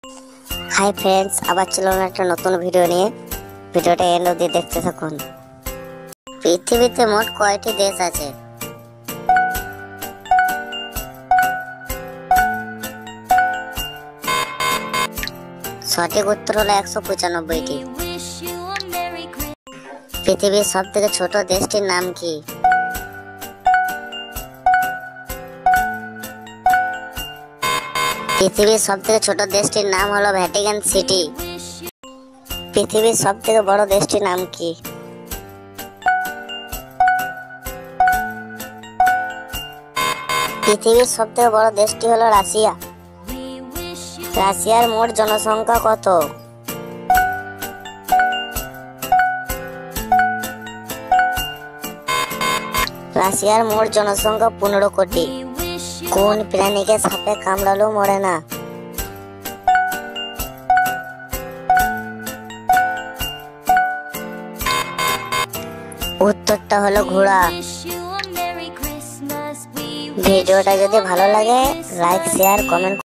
Hi friends, আবার চলুন একটা নতুন ভিডিও নিয়ে। ভিডিওটা এন্ড অবধি দেখতে থাকুন। পৃথিবীতে মোট কয়টি দেশ আছে? সঠিক উত্তর হলো 195টি। পৃথিবীর সব থেকে ছোট দেশটির নাম কি? পৃথিবীর সব থেকে ছোট দেশটির নাম হলো ভ্যাটিকান সিটি। পৃথিবীর সব থেকে বড় দেশটির নাম কি? পৃথিবীর সব থেকে বড় দেশটি হলো রাশিয়া। রাশিয়ার মোট জনসংখ্যা কত? রাশিয়ার মোট জনসংখ্যা 15 কোটি। কোন প্রাণীকে সাপে কামড়ালেও মরে না? উত্তরটা হলো ঘোড়া। ভিডিওটা যদি ভালো লাগে লাইক, শেয়ার, কমেন্ট